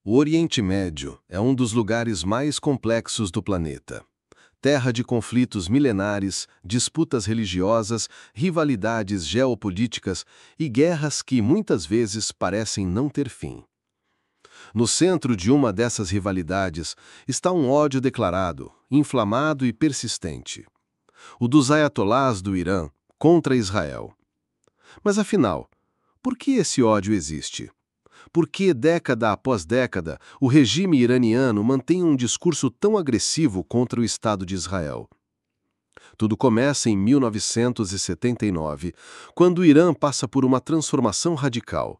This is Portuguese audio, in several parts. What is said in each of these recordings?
O Oriente Médio é um dos lugares mais complexos do planeta. Terra de conflitos milenares, disputas religiosas, rivalidades geopolíticas e guerras que muitas vezes parecem não ter fim. No centro de uma dessas rivalidades está um ódio declarado, inflamado e persistente. O dos ayatolás do Irã contra Israel. Mas afinal, por que esse ódio existe? Por que, década após década, o regime iraniano mantém um discurso tão agressivo contra o Estado de Israel? Tudo começa em 1979, quando o Irã passa por uma transformação radical.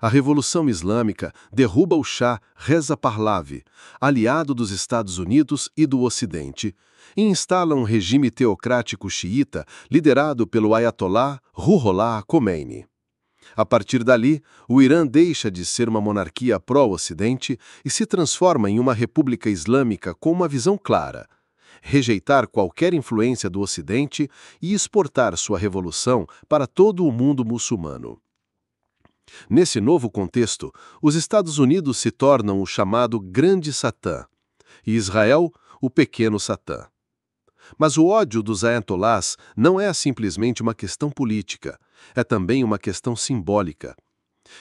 A Revolução Islâmica derruba o Shah Reza Pahlavi, aliado dos Estados Unidos e do Ocidente, e instala um regime teocrático xiita liderado pelo Ayatollah Ruhollah Khomeini. A partir dali, o Irã deixa de ser uma monarquia pró-Ocidente e se transforma em uma república islâmica com uma visão clara: rejeitar qualquer influência do Ocidente e exportar sua revolução para todo o mundo muçulmano. Nesse novo contexto, os Estados Unidos se tornam o chamado Grande Satã e Israel, o Pequeno Satã. Mas o ódio dos ayatolás não é simplesmente uma questão política, é também uma questão simbólica.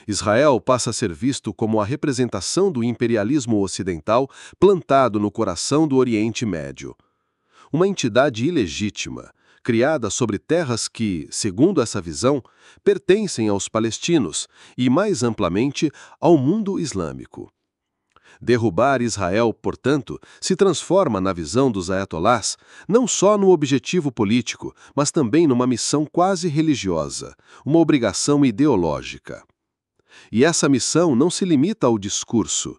Israel passa a ser visto como a representação do imperialismo ocidental plantado no coração do Oriente Médio. Uma entidade ilegítima, criada sobre terras que, segundo essa visão, pertencem aos palestinos e, mais amplamente, ao mundo islâmico. Derrubar Israel, portanto, se transforma na visão dos ayatolás não só no objetivo político, mas também numa missão quase religiosa, uma obrigação ideológica. E essa missão não se limita ao discurso.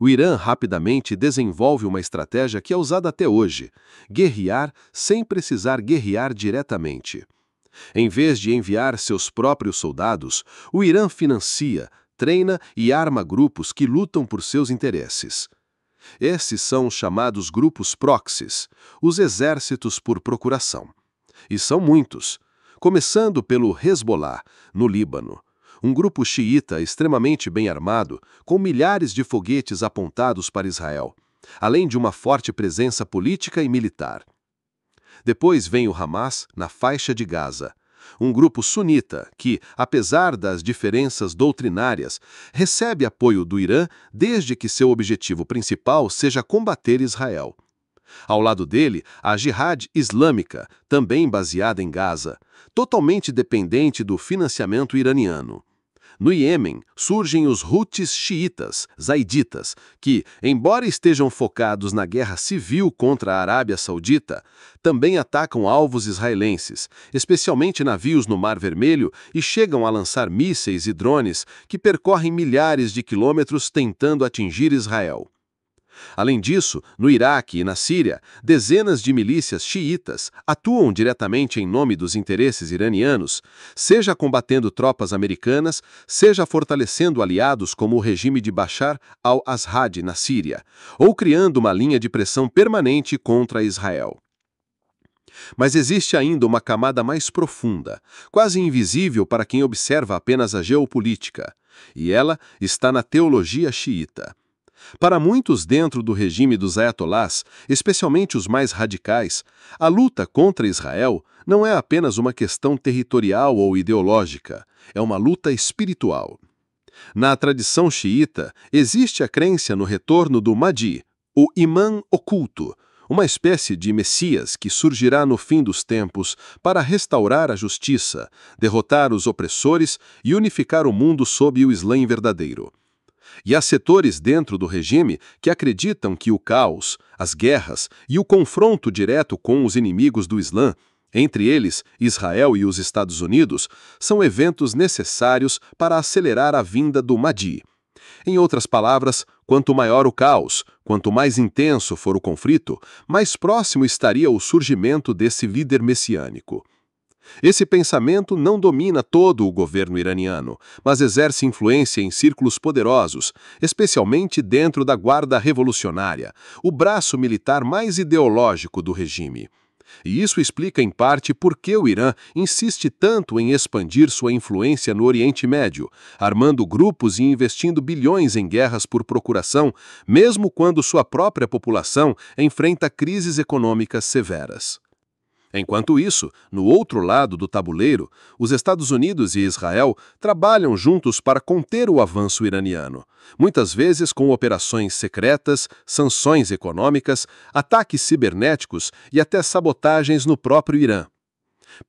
O Irã rapidamente desenvolve uma estratégia que é usada até hoje: guerrear sem precisar guerrear diretamente. Em vez de enviar seus próprios soldados, o Irã financia, treina e arma grupos que lutam por seus interesses. Esses são os chamados grupos proxies, os exércitos por procuração. E são muitos, começando pelo Hezbollah, no Líbano, um grupo xiita extremamente bem armado, com milhares de foguetes apontados para Israel, além de uma forte presença política e militar. Depois vem o Hamas, na faixa de Gaza, um grupo sunita que, apesar das diferenças doutrinárias, recebe apoio do Irã desde que seu objetivo principal seja combater Israel. Ao lado dele, a Jihad Islâmica, também baseada em Gaza, totalmente dependente do financiamento iraniano. No Iêmen, surgem os Houthis xiitas, zaiditas, que, embora estejam focados na guerra civil contra a Arábia Saudita, também atacam alvos israelenses, especialmente navios no Mar Vermelho, e chegam a lançar mísseis e drones que percorrem milhares de quilômetros tentando atingir Israel. Além disso, no Iraque e na Síria, dezenas de milícias xiitas atuam diretamente em nome dos interesses iranianos, seja combatendo tropas americanas, seja fortalecendo aliados como o regime de Bashar al-Assad na Síria, ou criando uma linha de pressão permanente contra Israel. Mas existe ainda uma camada mais profunda, quase invisível para quem observa apenas a geopolítica, e ela está na teologia xiita. Para muitos dentro do regime dos ayatolás, especialmente os mais radicais, a luta contra Israel não é apenas uma questão territorial ou ideológica, é uma luta espiritual. Na tradição xiita, existe a crença no retorno do Mahdi, o imã oculto, uma espécie de Messias que surgirá no fim dos tempos para restaurar a justiça, derrotar os opressores e unificar o mundo sob o Islã verdadeiro. E há setores dentro do regime que acreditam que o caos, as guerras e o confronto direto com os inimigos do Islã, entre eles Israel e os Estados Unidos, são eventos necessários para acelerar a vinda do Mahdi. Em outras palavras, quanto maior o caos, quanto mais intenso for o conflito, mais próximo estaria o surgimento desse líder messiânico. Esse pensamento não domina todo o governo iraniano, mas exerce influência em círculos poderosos, especialmente dentro da Guarda Revolucionária, o braço militar mais ideológico do regime. E isso explica, em parte, por que o Irã insiste tanto em expandir sua influência no Oriente Médio, armando grupos e investindo bilhões em guerras por procuração, mesmo quando sua própria população enfrenta crises econômicas severas. Enquanto isso, no outro lado do tabuleiro, os Estados Unidos e Israel trabalham juntos para conter o avanço iraniano, muitas vezes com operações secretas, sanções econômicas, ataques cibernéticos e até sabotagens no próprio Irã.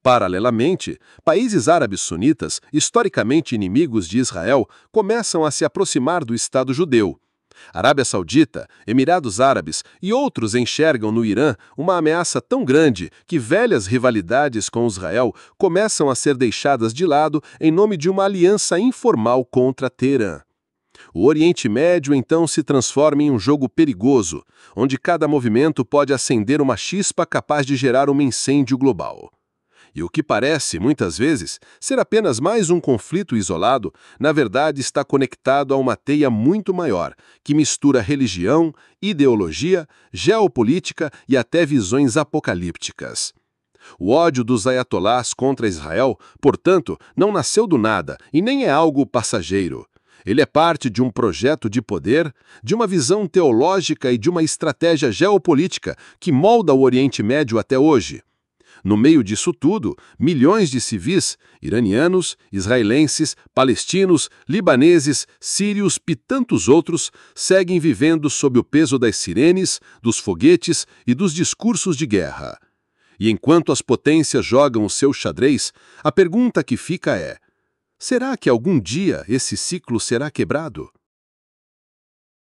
Paralelamente, países árabes sunitas, historicamente inimigos de Israel, começam a se aproximar do Estado judeu. Arábia Saudita, Emirados Árabes e outros enxergam no Irã uma ameaça tão grande que velhas rivalidades com Israel começam a ser deixadas de lado em nome de uma aliança informal contra Teherã. O Oriente Médio então se transforma em um jogo perigoso, onde cada movimento pode acender uma chispa capaz de gerar um incêndio global. E o que parece, muitas vezes, ser apenas mais um conflito isolado, na verdade está conectado a uma teia muito maior, que mistura religião, ideologia, geopolítica e até visões apocalípticas. O ódio dos ayatolás contra Israel, portanto, não nasceu do nada e nem é algo passageiro. Ele é parte de um projeto de poder, de uma visão teológica e de uma estratégia geopolítica que molda o Oriente Médio até hoje. No meio disso tudo, milhões de civis, iranianos, israelenses, palestinos, libaneses, sírios e tantos outros, seguem vivendo sob o peso das sirenes, dos foguetes e dos discursos de guerra. E enquanto as potências jogam o seu xadrez, a pergunta que fica é: será que algum dia esse ciclo será quebrado?